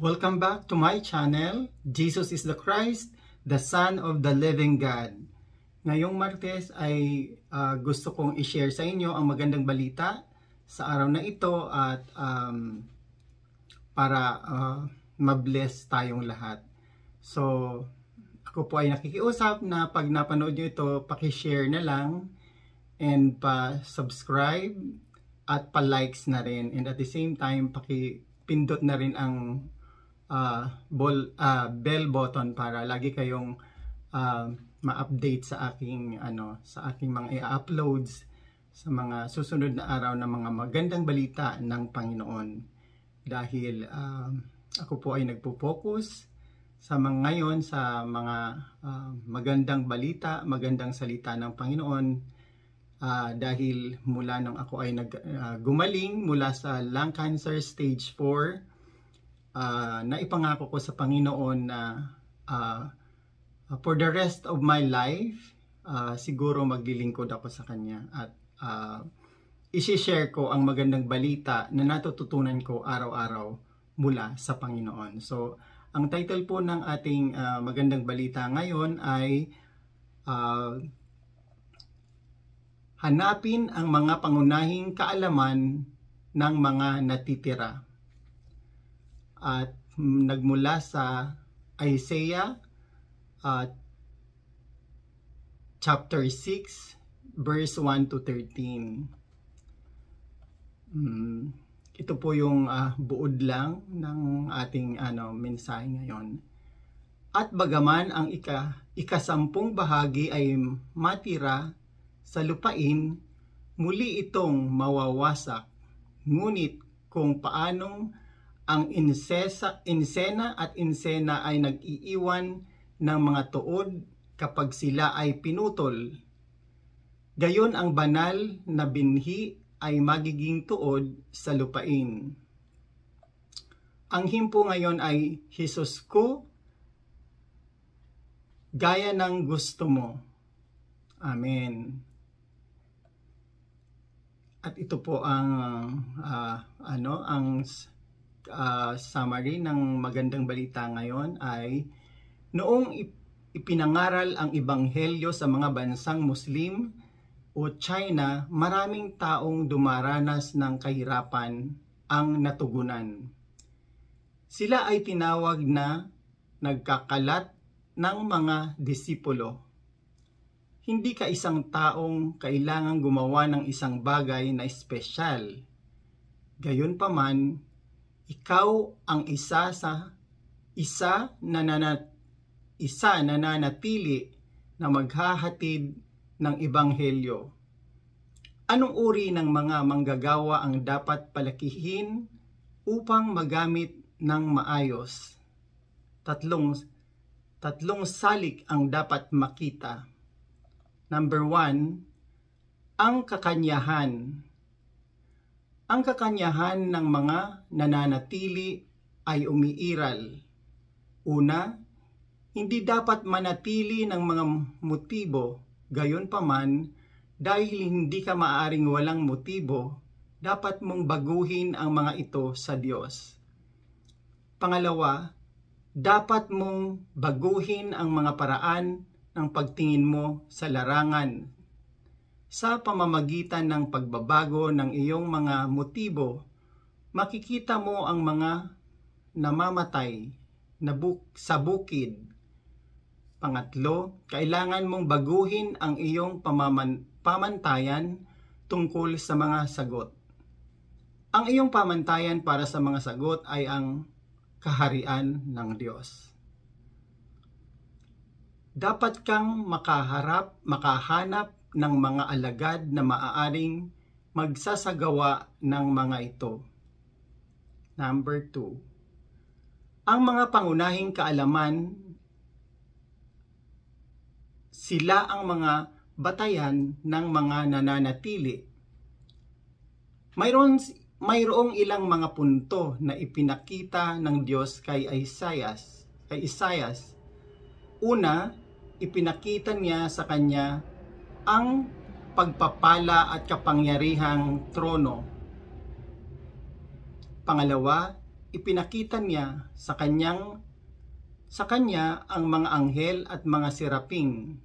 Welcome back to my channel, Jesus is the Christ, the Son of the Living God. Ngayong Martes ay gusto kong i-share sa inyo ang magandang balita sa araw na ito at para ma-bless tayong lahat. So, ako po ay nakikiusap na pag napanood nyo ito, paki-share na lang and pa-subscribe at pa-likes na rin. And at the same time, paki-pindot na rin ang bell button para lagi kayong ma-update sa aking mga i-uploads sa mga susunod na araw na mga magandang balita ng Panginoon. Dahil ako po ay nagpo-focus sa ngayon sa mga magandang balita, magandang salita ng Panginoon. Dahil mula nung ako ay gumaling mula sa lung cancer stage 4, naipangako ko sa Panginoon na for the rest of my life, siguro maglilingkod ako sa Kanya at isi-share ko ang magandang balita na natututunan ko araw-araw mula sa Panginoon. So, ang title po ng ating magandang balita ngayon ay hanapin ang mga pangunahing kaalaman ng mga natitira. At nagmula sa Isaiah chapter 6 verse 1 to 13. Ito po yung buod lang ng ating mensahe ngayon. At bagaman ang ikasampung bahagi ay matira sa lupain, muli itong mawawasak. Ngunit kung paanong ang insena at insena ay nag-iiwan ng mga tuod kapag sila ay pinutol, gayon ang banal na binhi ay magiging tuod sa lupain. Ang himpo ngayon ay, Jesus ko, gaya ng gusto mo. Amen. At ito po ang summary ng magandang balita ngayon ay noong ipinangaral ang ebanghelyo sa mga bansang Muslim o China, maraming taong dumaranas ng kahirapan ang natugunan. Sila ay tinawag na nagkakalat ng mga disipulo. Hindi ka isang taong kailangang gumawa ng isang bagay na espesyal. Gayunpaman, ikaw ang isa na nananatili na maghahatid ng ebanghelyo. Anong uri ng mga manggagawa ang dapat palakihin upang magamit ng maayos? Tatlong salik ang dapat makita. Number 1, ang kakanyahan. Ang kakanyahan ng mga nananatili ay umiiral. Una, hindi dapat manatili ng mga motibo. Gayunpaman, dahil hindi ka maaaring walang motibo, dapat mong baguhin ang mga ito sa Diyos. Pangalawa, dapat mong baguhin ang mga paraan ng pagtingin mo sa larangan. Sa pamamagitan ng pagbabago ng iyong mga motibo, makikita mo ang mga namamatay sa bukid. Pangatlo, kailangan mong baguhin ang iyong pamantayan tungkol sa mga sagot. Ang iyong pamantayan para sa mga sagot ay ang kaharian ng Diyos. Dapat kang makahanap ng mga alagad na maaaring magsasagawa ng mga ito. Number 2. Ang mga pangunahing kaalaman, sila ang mga batayan ng mga nananatili. Mayroong ilang mga punto na ipinakita ng Diyos kay Isaias. Una, ipinakita niya sa kanya ang pagpapala at kapangyarihang trono. Pangalawa, ipinakita niya sa kanya ang mga anghel at mga seraping.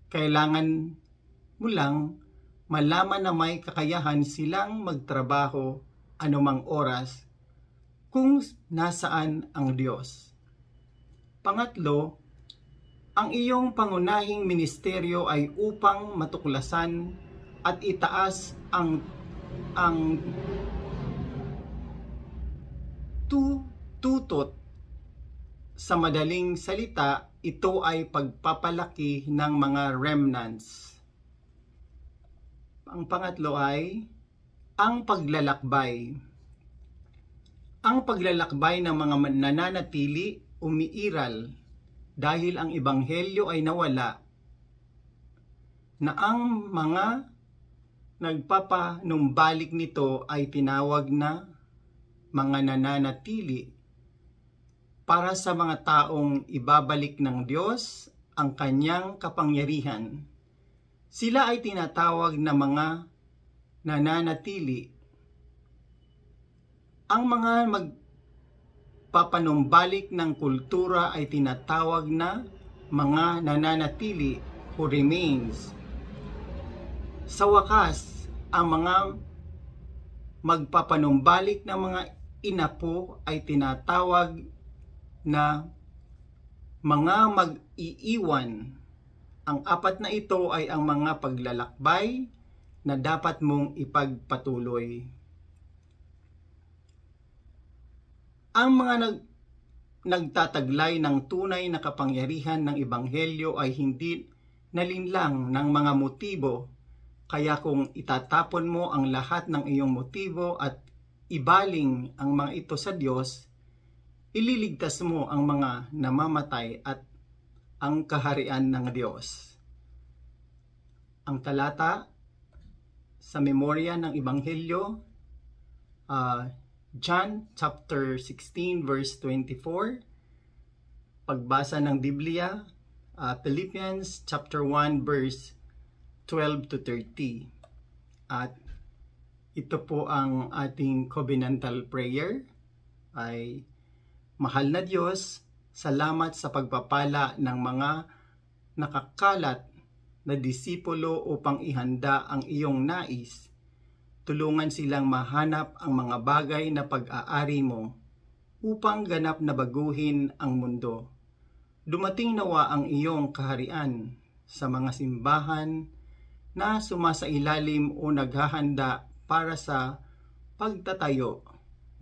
Kailangan mo lang malaman na may kakayahan silang magtrabaho anumang oras kung nasaan ang Diyos. Pangatlo, ang iyong pangunahing ministeryo ay upang matuklasan at itaas ang tutot. Sa madaling salita, ito ay pagpapalaki ng mga remnants. Ang pangatlo ay ang paglalakbay. Ang paglalakbay ng mga nananatili umiiral dahil ang ebanghelyo ay nawala, na ang mga nagpapanumbalik nito ay tinawag na mga nananatili, para sa mga taong ibabalik ng Diyos ang kanyang kapangyarihan. Sila ay tinatawag na mga nananatili. Ang mga magpapanumbalik ng kultura ay tinatawag na mga nananatili who remains. Sa wakas, ang mga magpapanumbalik ng mga inapo ay tinatawag na mga mag-iiwan. Ang apat na ito ay ang mga paglalakbay na dapat mong ipagpatuloy. Ang mga nagtataglay ng tunay na kapangyarihan ng ebanghelyo ay hindi nalinlang ng mga motibo, kaya kung itatapon mo ang lahat ng iyong motibo at ibaling ang mga ito sa Diyos, ililigtas mo ang mga namamatay at ang kaharian ng Diyos. Ang talata sa memorya ng Ebanghelyo, John chapter 16 verse 24, pagbasa ng Biblia, Philippians chapter 1 verse 12 to 30. At ito po ang ating covenantal prayer. Ay, mahal na Diyos, salamat sa pagpapala ng mga nakakalat na disipulo upang ihanda ang iyong nais. Tulungan silang mahanap ang mga bagay na pag-aari mo upang ganap na baguhin ang mundo. Dumating nawa ang iyong kaharian sa mga simbahan na sumasailalim o naghahanda para sa pagtatayo.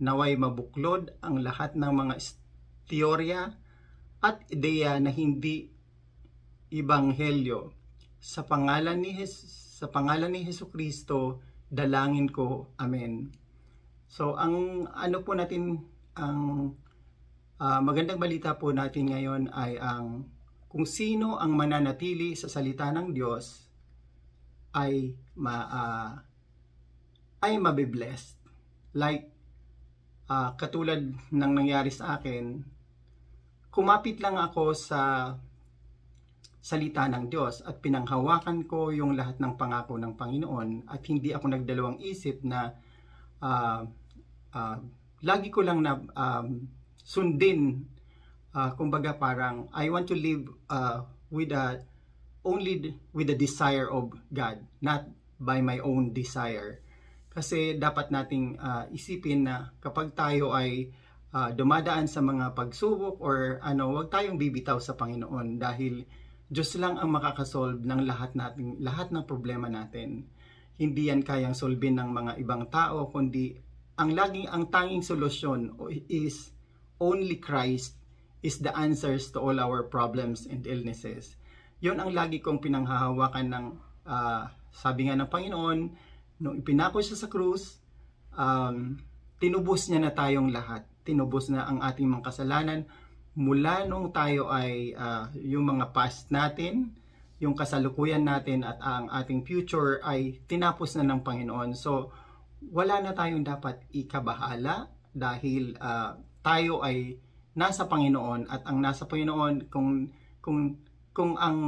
Naway mabuklod ang lahat ng mga teorya at ideya na hindi ebanghelyo. Sa pangalan ni Hesukristo, dalangin ko. Amen. So ang ano po natin, ang magandang balita po natin ngayon ay ang kung sino ang mananatili sa salita ng Diyos ay mabiblessed. Like katulad ng nangyari sa akin, kumapit lang ako sa salita ng Diyos at pinanghawakan ko yung lahat ng pangako ng Panginoon at hindi ako nagdalawang isip na lagi ko lang na sundin, kumbaga parang I want to live only with the desire of God, not by my own desire. Kasi dapat nating isipin na kapag tayo ay dumadaan sa mga pagsubok or wag tayong bibitaw sa Panginoon dahil Diyos lang ang makakasolve ng lahat ng problema natin. Hindi yan kayang solbin ng mga ibang tao, kundi ang tanging solusyon is only Christ is the answers to all our problems and illnesses. Yun ang lagi kong pinanghahawakan ng sabi nga ng Panginoon, nung ipinako siya sa krus, tinubos niya na tayong lahat. Tinubos na ang ating mga kasalanan mula nung tayo ay yung mga past natin, yung kasalukuyan natin at ang ating future ay tinapos na ng Panginoon. So, wala na tayong dapat ikabahala dahil tayo ay nasa Panginoon at ang nasa Panginoon kung ang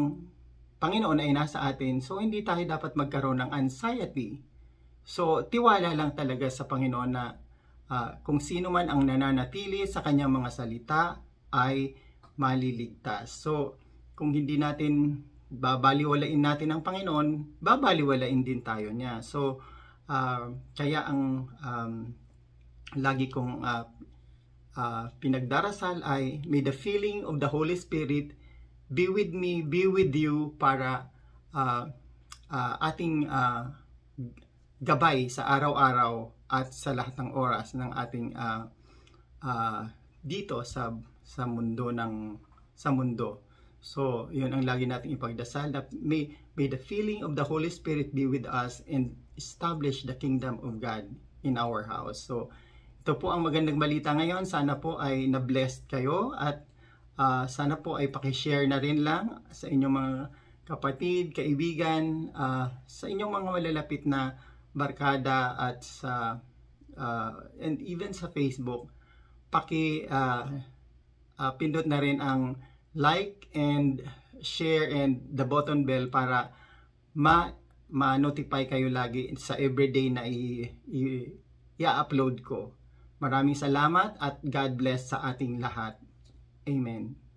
Panginoon ay nasa atin, so hindi tayo dapat magkaroon ng anxiety. So, tiwala lang talaga sa Panginoon na kung sino man ang nananatili sa kanyang mga salita ay maliligtas. So, kung hindi natin babaliwalain natin ang Panginoon, babaliwalain din tayo niya. So, kaya ang lagi kong pinagdarasal ay, may the feeling of the Holy Spirit be with me, be with you, para ating gabay sa araw-araw at sa lahat ng oras ng ating dito sa mundo. So, yun ang lagi nating ipagdasal, that may the feeling of the Holy Spirit be with us and establish the kingdom of God in our house. So, ito po ang magandang balita ngayon. Sana po ay na-blessed kayo, at sana po ay pakishare na rin lang sa inyong mga kapatid, kaibigan, sa inyong mga malalapit na barkada, at sa and even sa Facebook. Pindot na rin ang like and share and the button bell para ma-notify kayo lagi sa everyday na i-upload ko. Maraming salamat at God bless sa ating lahat. Amen.